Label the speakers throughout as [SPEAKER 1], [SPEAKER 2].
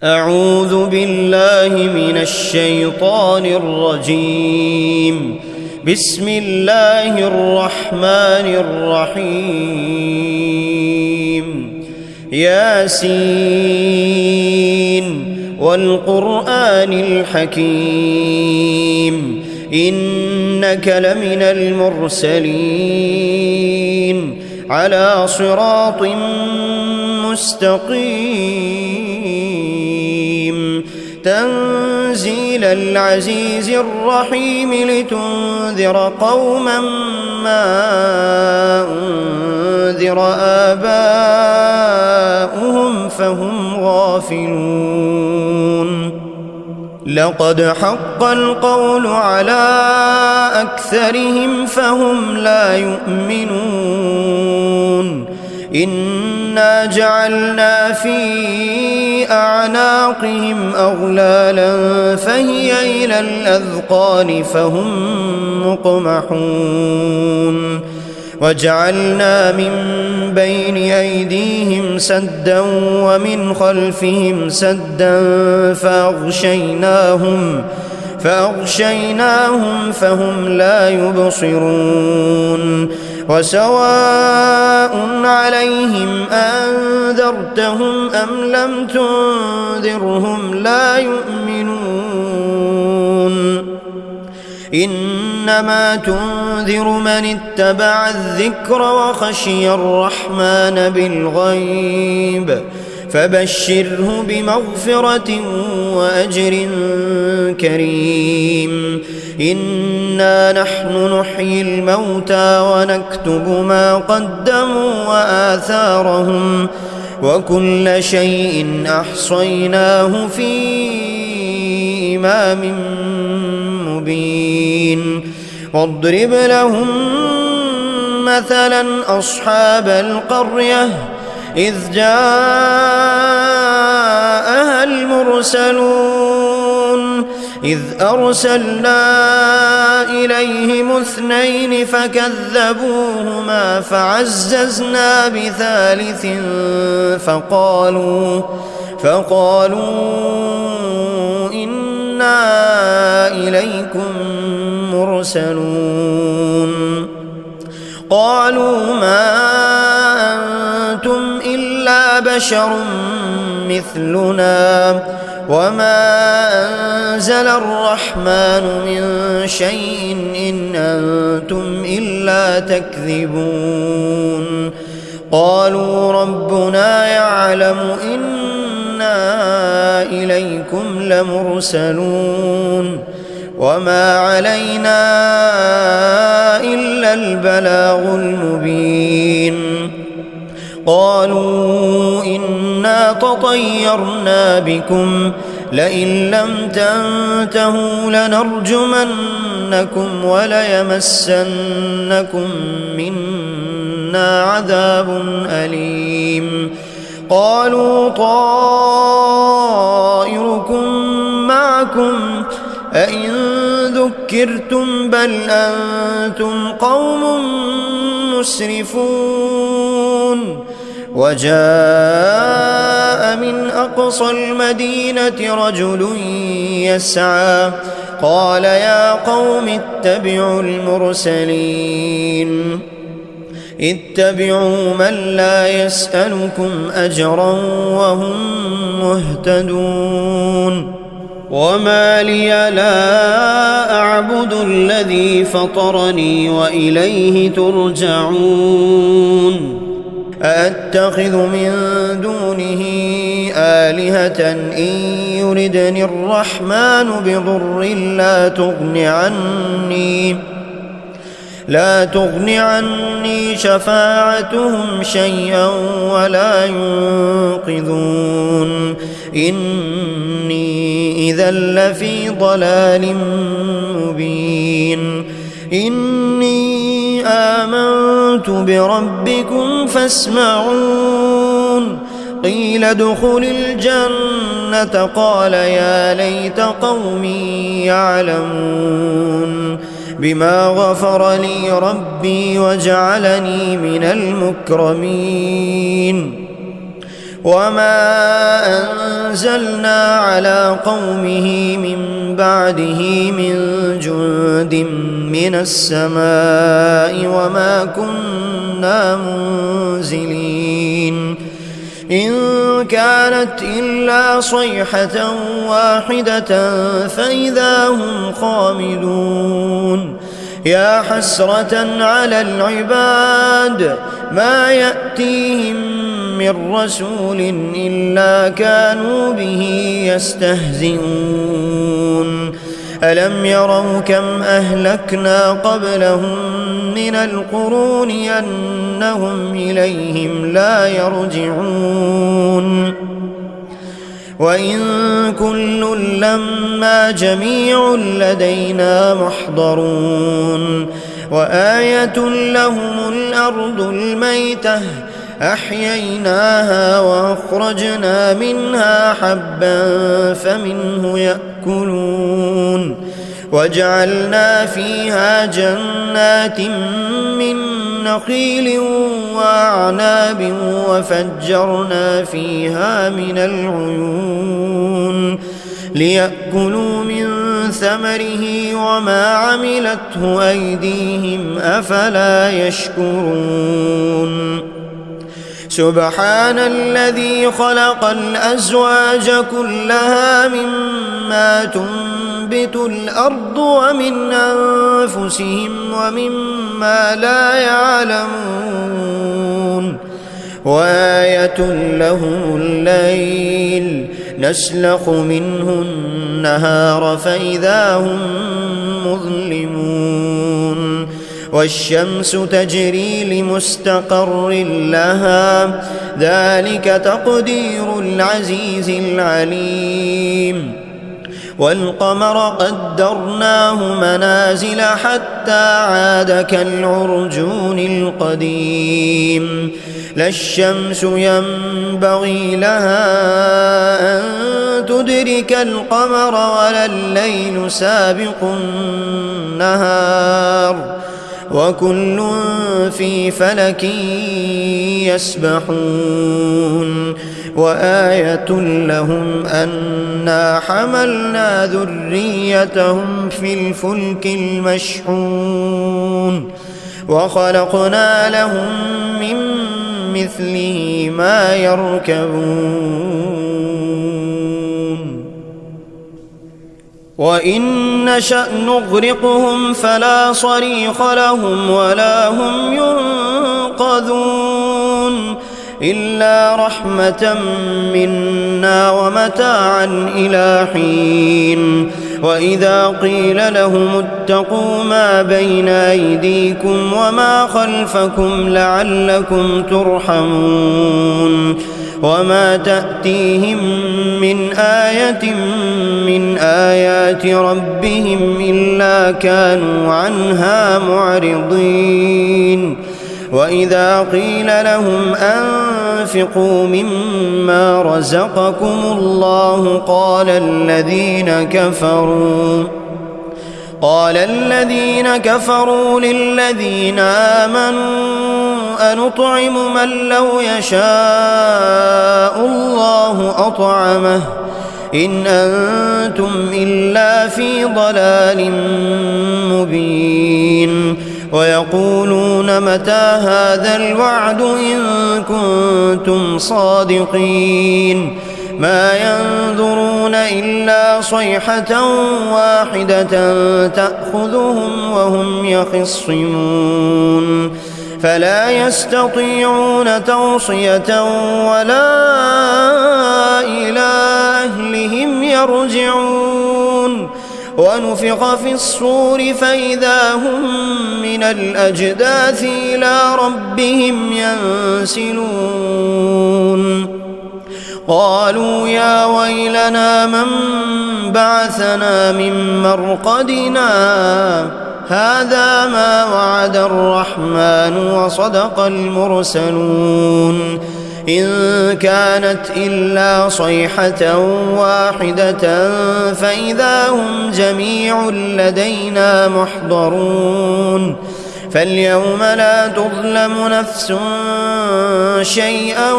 [SPEAKER 1] أعوذ بالله من الشيطان الرجيم. بسم الله الرحمن الرحيم. ياسين والقرآن الحكيم إنك لمن المرسلين على صراط مستقيم تنزيل العزيز الرحيم لتنذر قوما ما أنذر آباؤهم فهم غافلون. لقد حق القول على أكثرهم فهم لا يؤمنون. إنا جعلنا في أعناقهم أغلالا فهي إلى الأذقان فهم مقمحون. وجعلنا من بين أيديهم سدا ومن خلفهم سدا فأغشيناهم فهم لا يبصرون. وسواء عليهم أنذرتهم أم لم تنذرهم لا يؤمنون. إنما تنذر من اتبع الذكر وخشي الرحمن بالغيب فبشره بمغفرة وأجر كريم. إنا نحن نحيي الموتى ونكتب ما قدموا وآثارهم وكل شيء أحصيناه في إمام مبين. واضرب لهم مثلا أصحاب القرية إذ جاءها المرسلون إذ أرسلنا إليهم 2 فكذبوهما فعززنا بثالث فقالوا إنا إليكم مرسلون. قالوا ما أنتم إلا بشر مثلنا وما أنزل الرحمن من شيء إن أنتم إلا تكذبون. قالوا ربنا يعلم إنا إليكم لمرسلون وما علينا إلا البلاغ المبين. قالوا إنا تطيرنا بكم لئن لم تنتهوا لنرجمنكم وليمسنكم منا عذاب أليم. قالوا طائركم معكم أئن ذكرتم بل أنتم قوم مسرفون. وجاء من أقصى المدينة رجل يسعى قال يا قوم اتبعوا المرسلين اتبعوا من لا يسألكم أجرا وهم مهتدون. وما لي لا أعبد الذي فطرني وإليه ترجعون. أأتخذ من دونه آلهة إن يردني الرحمن بضر لا تغن عني شفاعتهم شيئا ولا ينقذون. إني إذا لفي ضلال مبين. إني آمنت بربكم فاسمعون. قيل ادخل الجنة قال يا ليت قومي يعلمون بما غفر لي ربي وجعلني من المكرمين. وما أنزلنا على قومه من بعده من جند من السماء وما كنا منزلين إن كانت إلا صيحة واحدة فإذا هم خامدون يا حسرة على العباد ما يأتيهم من رسول إلا كانوا به يستهزئون ألم يروا كم أهلكنا قبلهم من القرون أنهم إليهم لا يرجعون وإن كل لما جميع لدينا محضرون وآية لهم الأرض الميتة أحييناها وأخرجنا منها حبا فمنه يأكلون وجعلنا فيها جنات من نخيل وأعناب وفجرنا فيها من العيون ليأكلوا من ثمره وما عملته أيديهم أفلا يشكرون سبحان الذي خلق الأزواج كلها مما تنبت الأرض ومن أنفسهم ومما لا يعلمون وآية لهم الليل نسلخ منه النهار فإذا هم مظلمون والشمس تجري لمستقر لها ذلك تقدير العزيز العليم والقمر قدرناه منازل حتى عاد كالعرجون القديم لا الشمس ينبغي لها أن تدرك القمر ولا الليل سابق النهار وكل في فلك يسبحون وآية لهم أنا حملنا ذريتهم في الفلك المشحون وخلقنا لهم من مثله ما يركبون وإن نشأ نغرقهم فلا صريخ لهم ولا هم ينقذون إلا رحمة منا ومتاعا إلى حين وإذا قيل لهم اتقوا ما بين أيديكم وما خلفكم لعلكم ترحمون وما تأتيهم من آية من آيات ربهم إلا كانوا عنها معرضين وإذا قيل لهم أنفقوا مما رزقكم الله قال الذين كفروا للذين آمنوا أنطعم من لو يشاء الله أطعمه إن أنتم إلا في ضلال مبين ويقولون متى هذا الوعد إن كنتم صادقين ما ينظرون إلا صيحة واحدة تأخذهم وهم يخصمون فلا يستطيعون توصية ولا إلى أهلهم يرجعون ونفخ في الصور فإذا هم من الأجداث إلى ربهم ينسلون قالوا يا ويلنا من بعثنا من مرقدنا هذا ما وعد الرحمن وصدق المرسلون إن كانت إلا صيحة واحدة فإذا هم جميع لدينا محضرون فاليوم لا تظلم نفس شيئا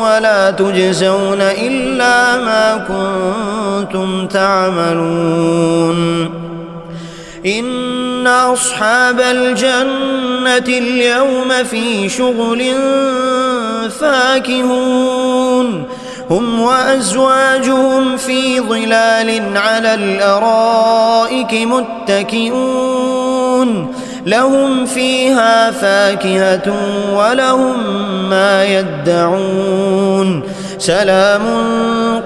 [SPEAKER 1] ولا تجزون إلا ما كنتم تعملون إن أصحاب الجنة اليوم في شغل فاكهون هم وأزواجهم في ظلال على الأرائك متكئون لهم فيها فاكهة ولهم ما يدعون سلام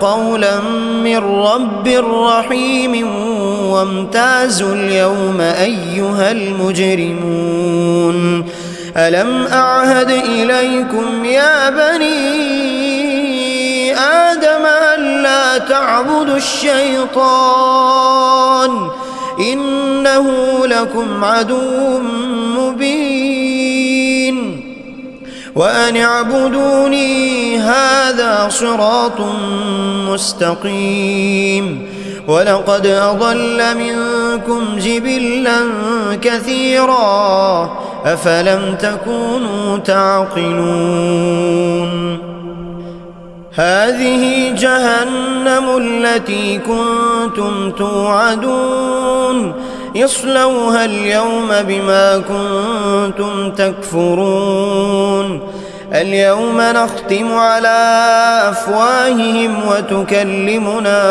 [SPEAKER 1] قولا من رب رحيم وامتازوا اليوم أيها المجرمون ألم أعهد إليكم يا بني آدم ألا تعبدوا الشيطان إنه لكم عدو مبين وأن اعبدوني هذا صراط مستقيم ولقد أضل منكم جبلا كثيرا أفلم تكونوا تعقلون هذه جهنم التي كنتم توعدون اصلوها اليوم بما كنتم تكفرون اليوم نختم على أفواههم وتكلمنا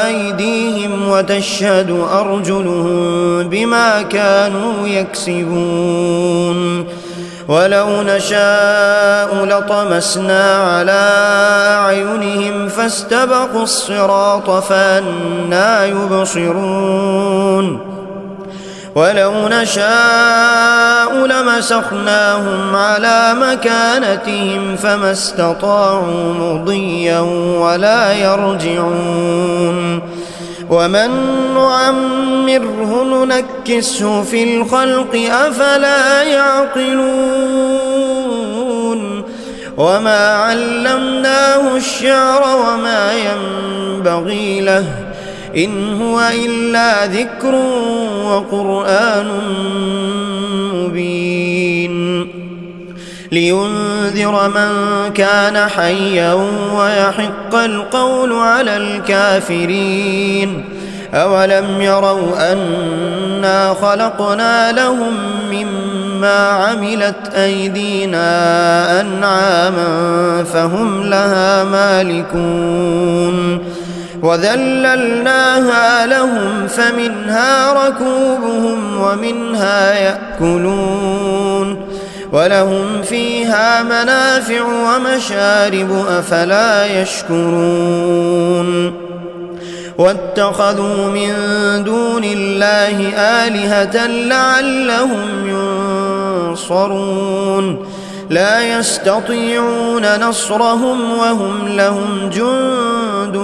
[SPEAKER 1] أيديهم وتشهد أرجلهم بما كانوا يكسبون ولو نشاء لطمسنا على أعينهم فاستبقوا الصراط فأنى يبصرون ولو نشاء لمسخناهم على مكانتهم فما استطاعوا مضيا ولا يرجعون ومن نعمره ننكسه في الخلق أفلا يعقلون وما علمناه الشعر وما ينبغي له إن هو إلا ذكر وقرآن مبين لينذر من كان حيا ويحق القول على الكافرين أولم يروا أنا خلقنا لهم مما عملت أيدينا أنعاما فهم لها مالكون وذللناها لهم فمنها ركوبهم ومنها يأكلون ولهم فيها منافع ومشارب أفلا يشكرون واتخذوا من دون الله آلهة لعلهم ينصرون لا يستطيعون نصرهم وهم لهم جند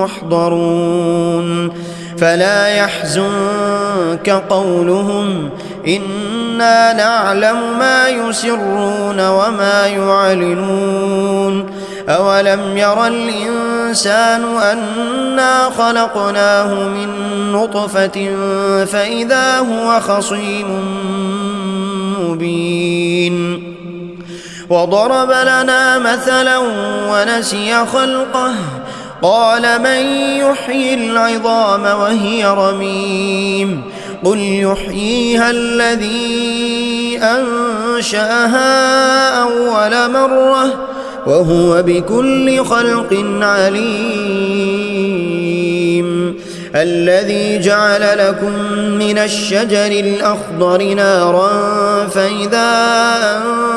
[SPEAKER 1] محضرون فلا يحزنك قولهم إنا نعلم ما يسرون وما يعلنون أولم ير الإنسان أنا خلقناه من نطفة فإذا هو خصيم مبين وضرب لنا مثلا ونسي خلقه قال من يحيي العظام وهي رميم قل يحييها الذي أنشأها أول مرة وهو بكل خلق عليم الذي جعل لكم من الشجر الأخضر نارا فإذا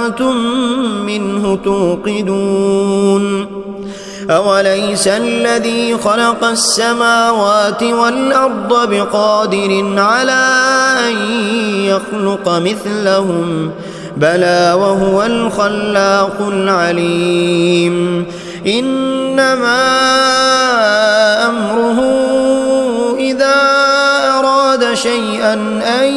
[SPEAKER 1] أنتم منه توقدون أوليس الذي خلق السماوات والأرض بقادر على أن يخلق مثلهم بلى وهو الخلاق العليم إنما أمره إذا أراد شيئا أن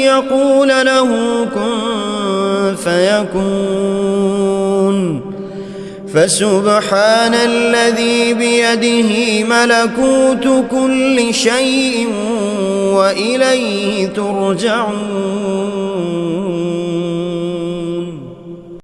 [SPEAKER 1] يقول له كن فيكون فسبحان الذي بيده ملكوت كل شيء وإليه ترجعون.